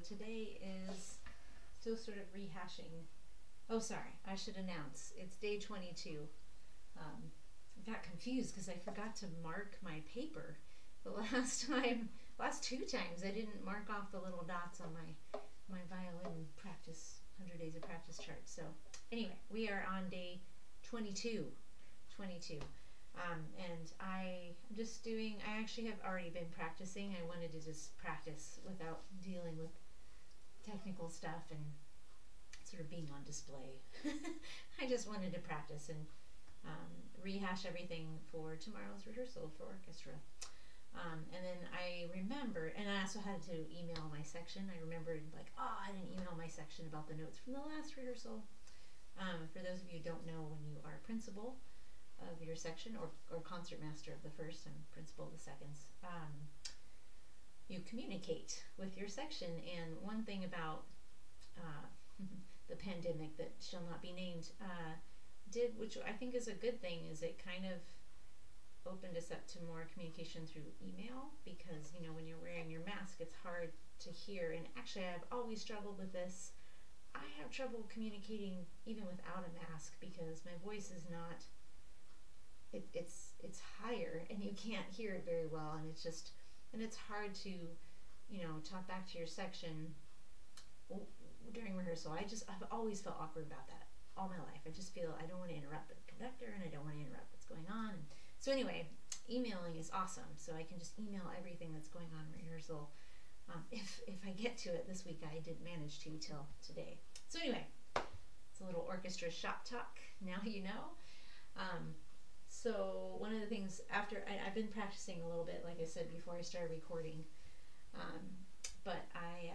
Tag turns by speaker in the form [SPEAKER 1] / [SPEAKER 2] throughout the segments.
[SPEAKER 1] today is still sort of rehashing. Oh, sorry, I should announce it's day 22. I got confused because I forgot to mark my paper the last two times I didn't mark off the little dots on my violin practice, 100 days of practice chart. So anyway, we are on day 22. And I'm just doing, I actually have already been practicing. I wanted to just practice without dealing with technical stuff and sort of being on display. I just wanted to practice and rehash everything for tomorrow's rehearsal for orchestra. And then I remember, and I also had to email my section. I remembered, like, oh, I didn't email my section about the notes from the last rehearsal. For those of you who don't know, when you are principal of your section or concert master of the first and principal of the seconds, you communicate with your section. And one thing about the pandemic that shall not be named did, which I think is a good thing, is it kind of opened us up to more communication through email, because you know, when you're wearing your mask, it's hard to hear. And actually, I've always struggled with this. I have trouble communicating even without a mask, because my voice is not, it's higher and you can't hear it very well, and it's hard to, you know, talk back to your section during rehearsal. I've always felt awkward about that all my life. I just feel I don't want to interrupt the conductor, and I don't want to interrupt what's going on. So anyway, emailing is awesome. So I can just email everything that's going on in rehearsal. If I get to it this week, I didn't manage to till today. So anyway, it's a little orchestra shop talk. Now you know. So one of the things after I've been practicing a little bit, like I said, before I started recording. But I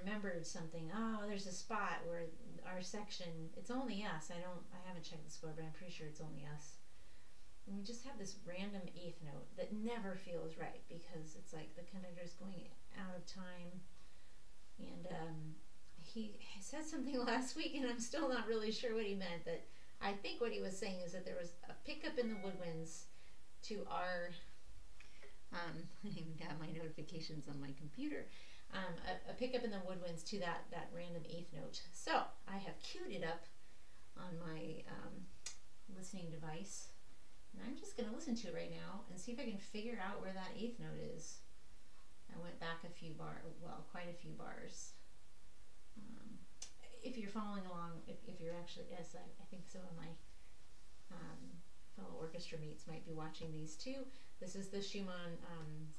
[SPEAKER 1] remembered something. Oh, there's a spot where our section, it's only us. I haven't checked the score, but I'm pretty sure it's only us. And we just have this random eighth note that never feels right, because it's like the conductor's going out of time. And he said something last week, and I'm still not really sure what he meant. That I think what he was saying is that there was a pickup in the woodwinds to our I even got my notifications on my computer. A pickup in the woodwinds to that random eighth note. So I have queued it up on my listening device, and I'm just going to listen to it right now and see if I can figure out where that eighth note is. I went back a few quite a few bars. If you're following along, if you're actually, yes, I think some of my fellow orchestra mates might be watching these too. This is the Schumann,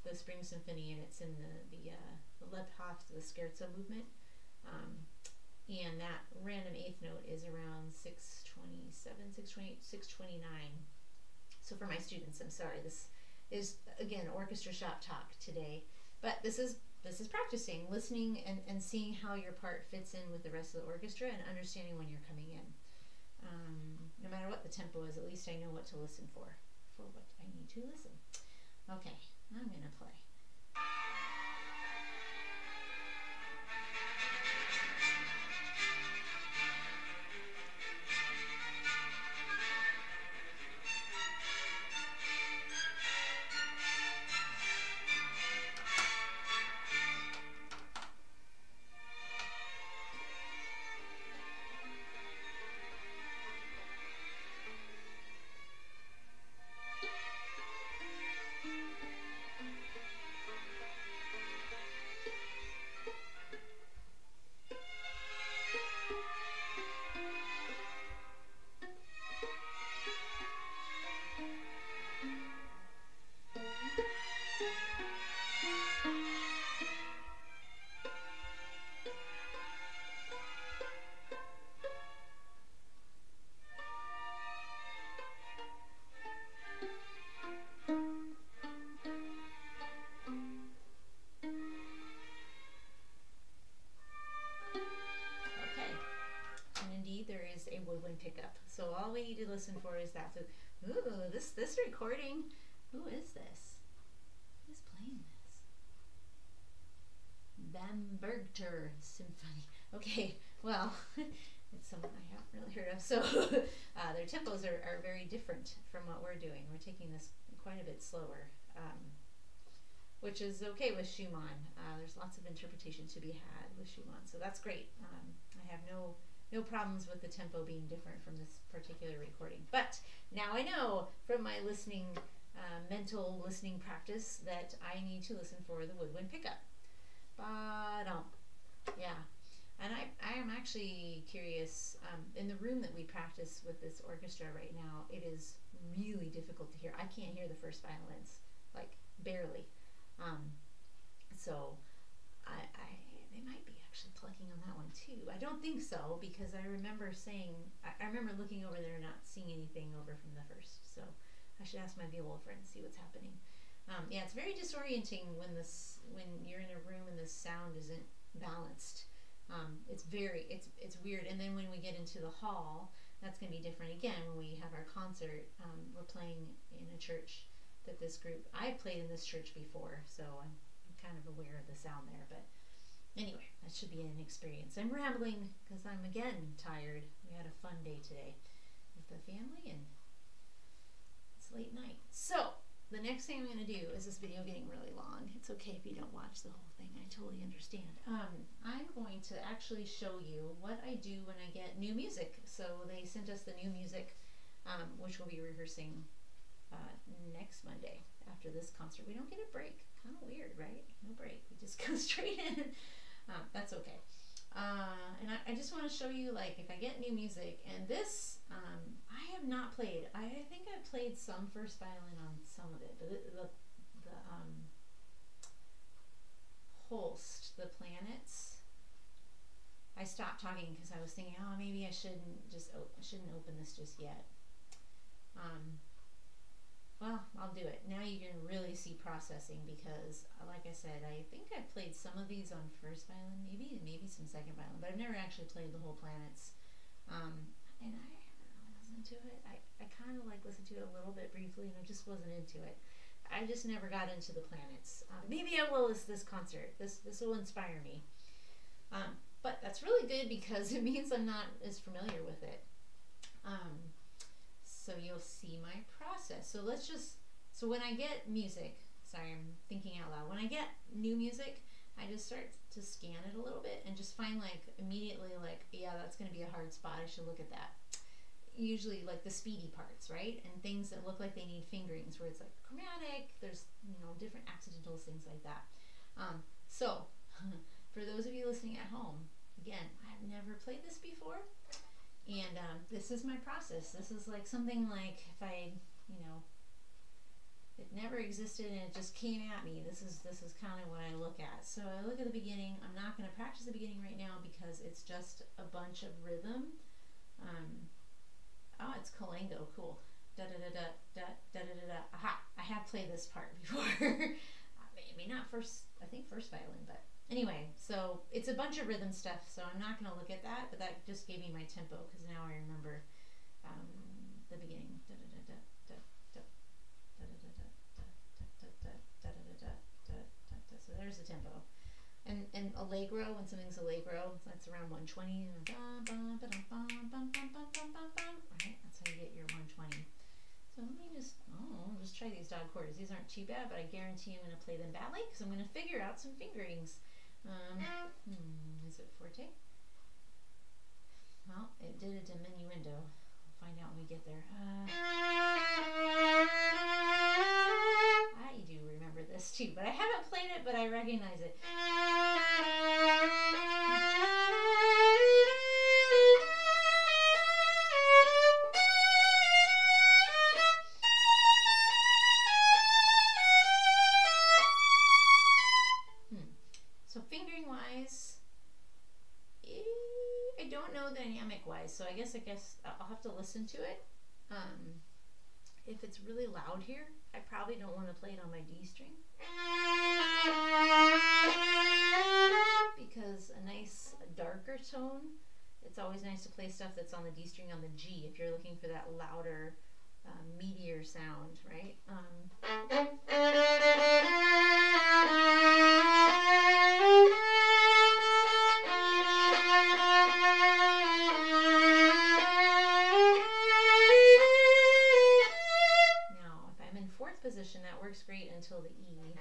[SPEAKER 1] the Spring Symphony, and it's in the Lebhaft, the Scherzo movement. And that random eighth note is around 627, 628, 629. So for my students, I'm sorry, this is, again, orchestra shop talk today. But this is practicing, listening and seeing how your part fits in with the rest of the orchestra, and understanding when you're coming in. No matter what the tempo is, at least I know what to listen for what I need to listen. Okay, I'm going to play. A woodwind pickup. So all we need to listen for is that. So, ooh, this recording. Who is this? Who's playing this? Bamberger Symphony. Okay, well, it's someone I haven't really heard of. So their tempos are very different from what we're doing. We're taking this quite a bit slower. which is okay with Schumann. There's lots of interpretation to be had with Schumann, so that's great. I have no problems with the tempo being different from this particular recording. But now I know from my listening, mental listening practice that I need to listen for the woodwind pickup. Ba-dum. Yeah. And I am actually curious, in the room that we practice with this orchestra right now, it is really difficult to hear. I can't hear the first violins, like barely. So they might be actually plucking on that one too. I don't think so, because I remember I remember looking over there and not seeing anything over from the first. So I should ask my viola friend to see what's happening. Yeah, it's very disorienting when you're in a room and the sound isn't balanced. It's weird. And then when we get into the hall, that's going to be different again. When we have our concert, we're playing in a church that this group, I've played in this church before, so I'm kind of aware of the sound there. But anyway, that should be an experience. I'm rambling because I'm again tired. We had a fun day today with the family, and it's late night. So the next thing I'm going to do is this video getting really long. It's okay if you don't watch the whole thing. I totally understand. I'm going to actually show you what I do when I get new music. So they sent us the new music, which we'll be rehearsing next Monday after this concert. We don't get a break. Kind of weird, right? No break. We just go straight in. That's okay. And I just want to show you, like, if I get new music, and this, I have not played. I think I've played some first violin on some of it, but the Holst, the planets, I stopped talking because I was thinking, oh, maybe I shouldn't open this just yet. Well, I'll do it. Now you can really see processing, because, like I said, I think I've played some of these on first violin, maybe some second violin, but I've never actually played the whole planets. And I haven't really listened to it. I kind of like listened to it a little bit briefly, and I just wasn't into it. I just never got into the planets. Maybe I will this concert. This will inspire me. But that's really good, because it means I'm not as familiar with it. So you'll see my process. So so when I get music, sorry, I'm thinking out loud. When I get new music, I just start to scan it a little bit and just find, like, immediately, like, yeah, that's going to be a hard spot. I should look at that. Usually, like, the speedy parts, right? And things that look like they need fingerings, where it's like chromatic, there's, different accidentals, things like that. So for those of you listening at home, again, I've never played this before. And this is my process. This is like something like if I, it never existed and it just came at me. This is kind of what I look at. So I look at the beginning. I'm not going to practice the beginning right now because it's just a bunch of rhythm. Oh, it's Kalango. Cool. Da da da da da da da da. Aha! I have played this part before. Maybe not first. I think first violin, but. Anyway, so it's a bunch of rhythm stuff, so I'm not going to look at that, but that just gave me my tempo, because now I remember the beginning. So there's the tempo. And allegro, when something's allegro, that's around 120. Right? That's how you get your 120. So let me just try these dog chords. These aren't too bad, but I guarantee I'm going to play them badly, because I'm going to figure out some fingerings. Is it forte? Well, it did a diminuendo. We'll find out when we get there. I do remember this too, but I haven't played it, but I recognize it. I don't know dynamic wise, so I guess I'll have to listen to it. If it's really loud here, I probably don't want to play it on my D string, because a nice darker tone, it's always nice to play stuff that's on the D string on the G if you're looking for that louder, meatier sound, right? Position that works great until the E.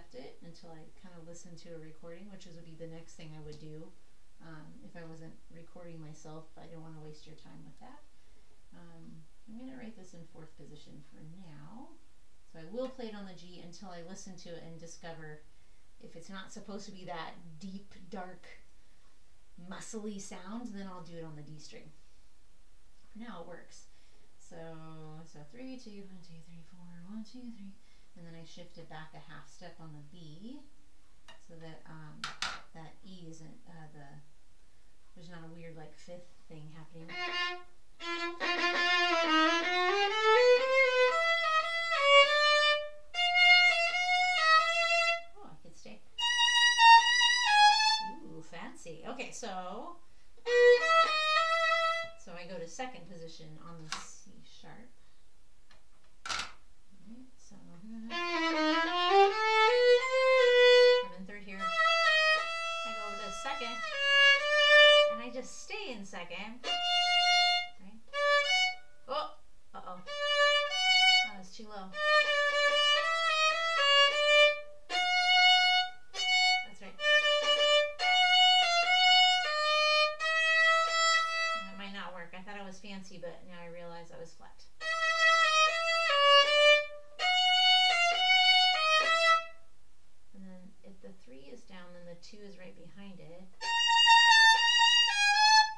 [SPEAKER 1] accept it until I kind of listen to a recording, which would be the next thing I would do. If I wasn't recording myself, I don't want to waste your time with that. I'm going to write this in 4th position for now. So I will play it on the G until I listen to it and discover if it's not supposed to be that deep, dark, muscly sound, then I'll do it on the D string. For now it works. So 3, 2, 1, 2, 3, 4, 1, 2, 3. And then I shift it back a half step on the B so that that E isn't there's not a weird like 5th thing happening. Oh, I could stay. Ooh, fancy. Okay, so I go to 2nd position on the C sharp. Alright, so I'm in 3rd here. I go to 2nd, and I just stay in 2nd. Right? Oh, uh-oh. That was too low. That's right. That might not work. I thought I was fancy, but now I realize I was flat. And then if the 3 is down, then the 2 is right behind it.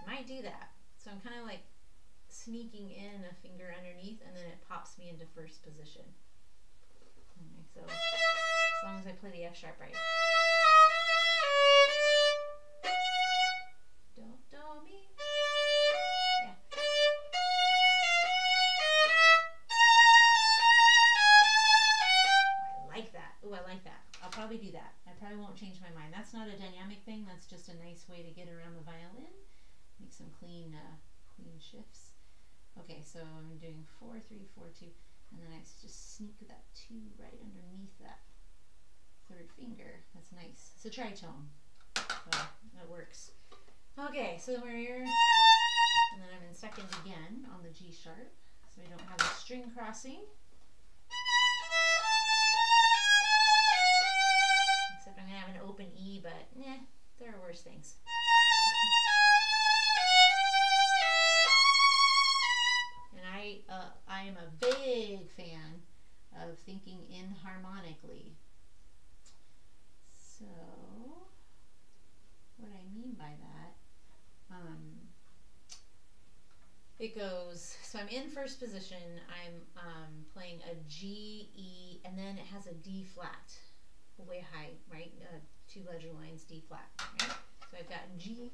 [SPEAKER 1] I might do that. So I'm kind of like sneaking in a finger underneath, and then it pops me into 1st position. Okay, so as long as I play the F sharp right. Do mi. Yeah. I like that. Ooh, I like that. I'll probably do that. I probably won't change my mind. That's not a dynamic thing. That's just a nice way to get around the violin. Make some clean shifts. Okay, so I'm doing 4, 3, 4, 2, and then I just sneak that 2 right underneath that 3rd finger. That's nice. It's a tritone. Well, that works. Okay, so we're here, and then I'm in 2nd again on the G sharp, so I don't have a string crossing. Except I'm going to have an open E, but there are worse things. And I am a big fan of thinking inharmonically. So what I mean by that, it goes, so I'm in 1st position, I'm playing a G, E, and then it has a D flat, way high, right? 2 ledger lines, D flat, right? So I've got G,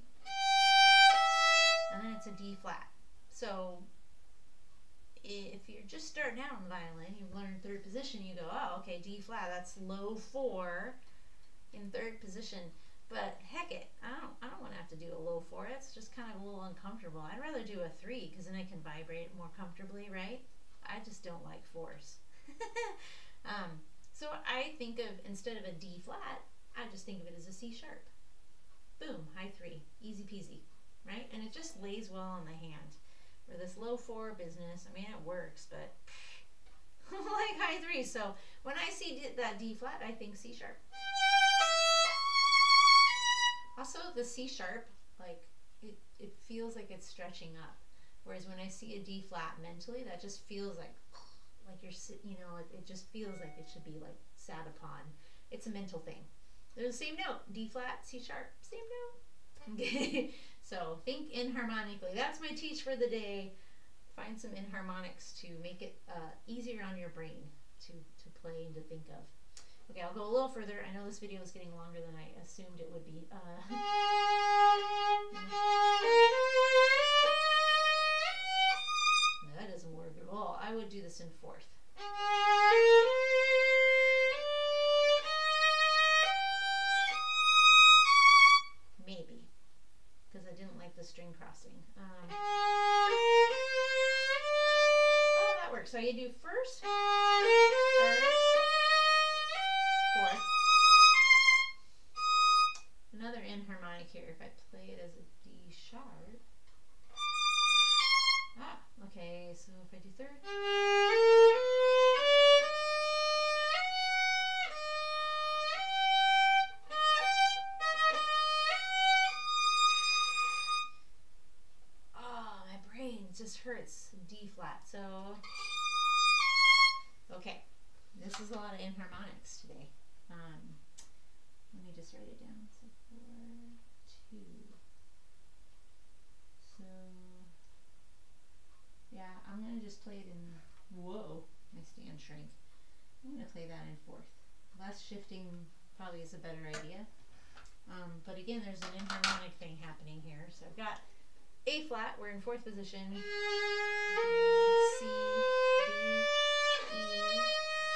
[SPEAKER 1] and then it's a D flat. So if you're just starting out on the violin, you've learned 3rd position, you go, oh, okay, D flat, that's low 4 in 3rd position. But heck it, I don't want to have to do a low 4. It's just kind of a little uncomfortable. I'd rather do a 3 because then I can vibrate more comfortably, right? I just don't like 4s. So I think of, instead of a D flat, I just think of it as a C sharp. Boom, high 3, easy peasy, right? And it just lays well on the hand. For this low 4 business, I mean, it works, but like high 3. So when I see that D flat, I think C sharp. Also, the C sharp, like, it feels like it's stretching up. Whereas when I see a D flat mentally, that just feels like you're, you know, it just feels like it should be, like, sat upon. It's a mental thing. They're the same note. D flat, C sharp, same note. Okay. So think inharmonically. That's my teach for the day. Find some inharmonics to make it easier on your brain to play and to think of. Okay, I'll go a little further. I know this video is getting longer than I assumed it would be. That doesn't work at all. I would do this in 4th. Maybe, because I didn't like the string crossing. Oh, that works. So you do 1st, 3rd, 4th. Another inharmonic here. If I play it as a D sharp. Ah, okay. So if I do 3rd. this hurts. D flat. So, okay. This is a lot of enharmonics today. Let me just write it down. So 4, 2. So, yeah, I'm going to just play it in, whoa, my stand shrank. I'm going to play that in 4th. Less shifting probably is a better idea. But again, there's an enharmonic thing happening here. So I've got A flat, we're in 4th position. C, D, E,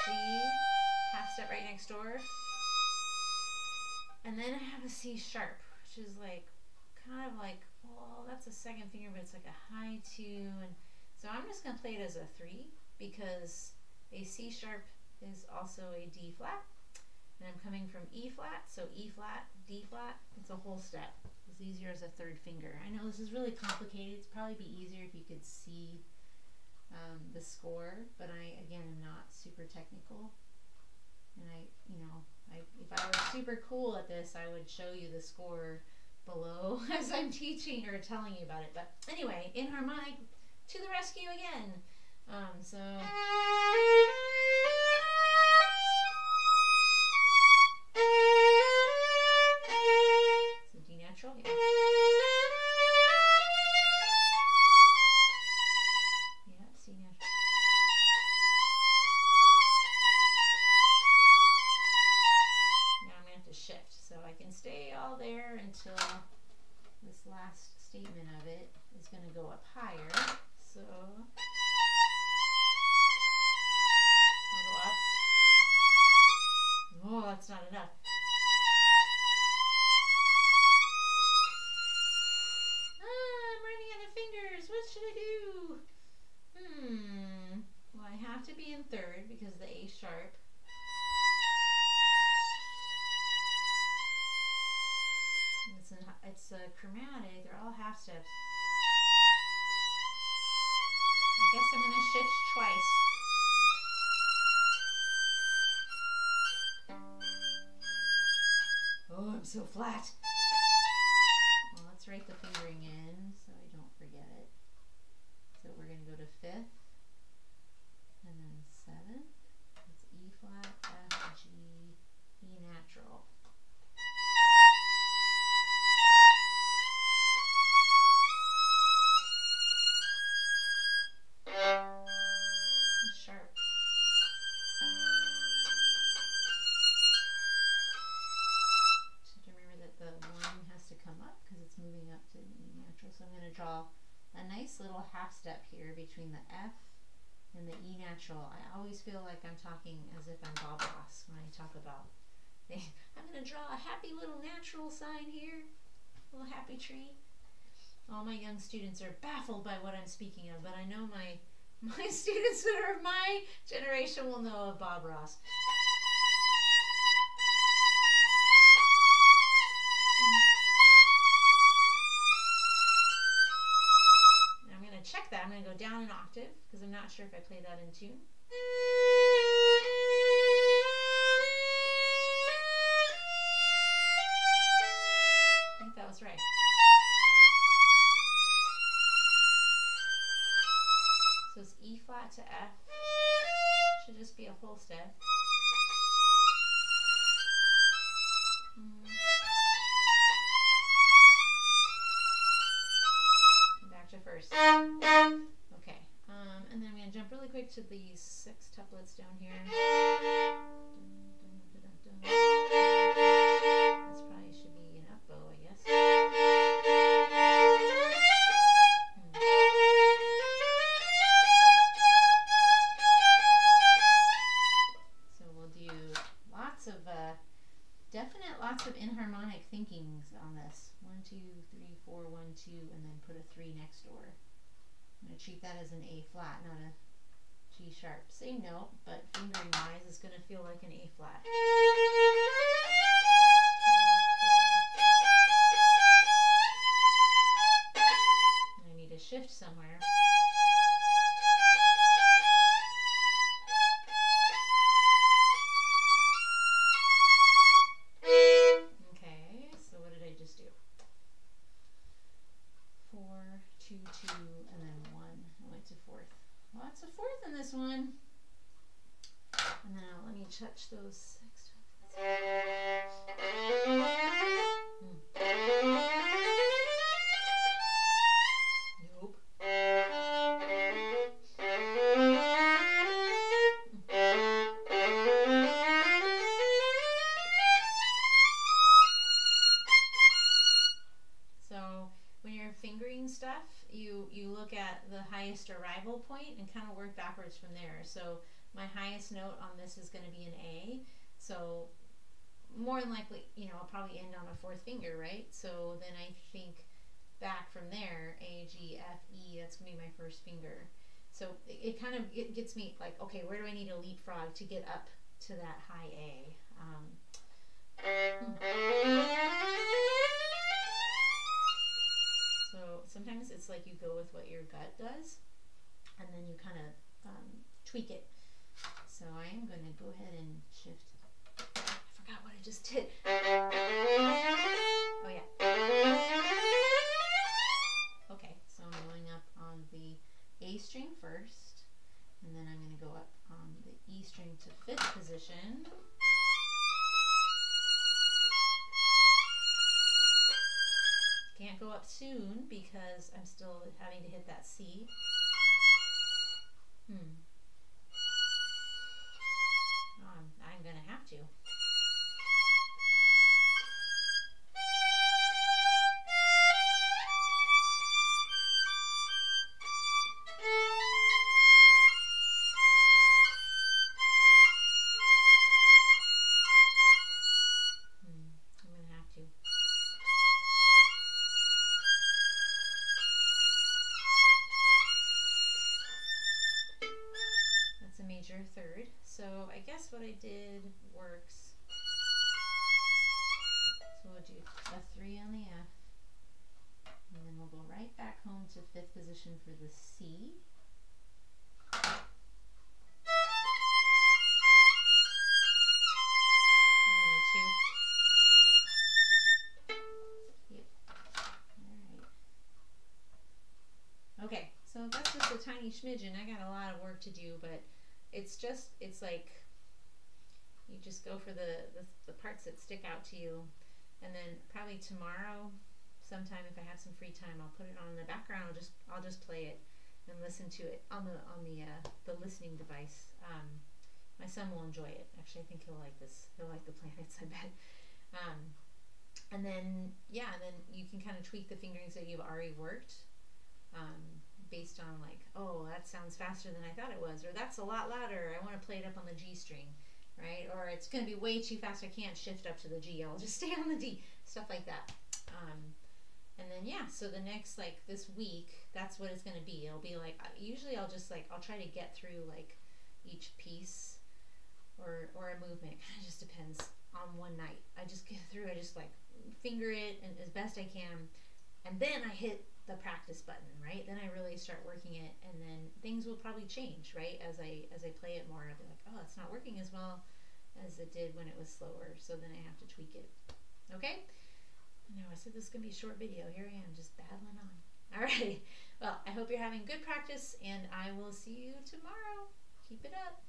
[SPEAKER 1] G, half step right next door. And then I have a C sharp, which is like, kind of like, well, that's a 2nd finger, but it's like a high 2. And so I'm just going to play it as a 3 because a C sharp is also a D flat. And I'm coming from E flat, so E flat, D flat, it's a whole step. It's easier as a 3rd finger. I know this is really complicated. It'd probably be easier if you could see the score, but I, again, am not super technical. And if I were super cool at this, I would show you the score below as I'm teaching or telling you about it. But anyway, enharmonic to the rescue again. So D natural, yeah. Yeah, C natural. Now I'm going to have to shift. So I can stay all there until this last statement of it is going to go up higher. So I'll go up. Oh, that's not enough. I'm running out of fingers. What should I do? Well, I have to be in 3rd because of the A sharp. It's a chromatic. They're all half steps. I guess I'm going to shift twice. Oh, I'm so flat. Well, let's write the fingering in so I don't forget it. So we're going to go to 5th and then 7th. It's E flat, F, G, E natural. Sharp. Just have to remember that the 1 has to come up because it's moving up to an E natural. So I'm going to draw a nice little half step here between the F and the E natural. I always feel like I'm talking as if I'm Bob Ross when I talk about I'm going to draw a happy little natural sign here, a little happy tree. All my young students are baffled by what I'm speaking of, but I know my students that are of my generation will know of Bob Ross. And I'm going to check that. I'm going to go down an octave because I'm not sure if I play that in tune. I think that was right. So it's E flat to F. Should just be a whole step. Back to 1st. Okay. And then I'm going to jump really quick to these 6 tuplets down here. This probably should be an up bow, I guess. So we'll do lots of enharmonic thinkings on this. 1, 2, 3, 4, 1, 2, and then put a 3 next door. I'm going to treat that as an A flat, not a G sharp. Same note, but fingering wise, it's going to feel like an A flat. And I need a shift somewhere. Okay, so what did I just do? 4, 2, 2, and then 1. match those sextiles. Nope. So when you're fingering stuff, you look at the highest arrival point and kind of work backwards from there. So my highest note on this is going to be an A. So more than likely, I'll probably end on a fourth finger, right? So then I think back from there, A, G, F, E, that's going to be my first finger. So it kind of gets me like, okay, where do I need to leapfrog to get up to that high A? So sometimes it's like you go with what your gut does, and then you kind of tweak it. So I am going to go ahead and shift. I forgot what I just did. Oh yeah. Okay, so I'm going up on the A string first, and then I'm going to go up on the E string to 5th position. Can't go up soon because I'm still having to hit that C. I'm going to have to. I'm going to have to. That's a major 3rd. So I guess what I did works. So we'll do a 3 on the F, and then we'll go right back home to 5th position for the C. And then a 2. Yep. Alright. Okay, so that's just a tiny smidgen. I got a lot of work to do, but it's like you just go for the parts that stick out to you, and then probably tomorrow sometime if I have some free time, I'll put it on in the background. I'll just play it and listen to it on the listening device. My son will enjoy it. Actually, I think he'll like this. He'll like the planets, I bet. And then then you can kind of tweak the fingerings that you've already worked. Based on like, oh, that sounds faster than I thought it was, or that's a lot louder, I want to play it up on the G string, right? Or it's going to be way too fast, I can't shift up to the G, I'll just stay on the D, stuff like that. And then so the next, like this week, that's what it's going to be. It'll be like, usually I'll try to get through like each piece or a movement. It kind of just depends on one night. I just get through, I just like finger it and as best I can, and then I hit the practice button, right? Then I really start working it, and then things will probably change, right? As I play it more, I'll be like, oh, it's not working as well as it did when it was slower, so then I have to tweak it. Okay? I know I said this is going to be a short video. Here I am, just babbling on. All right. Well, I hope you're having good practice, and I will see you tomorrow. Keep it up.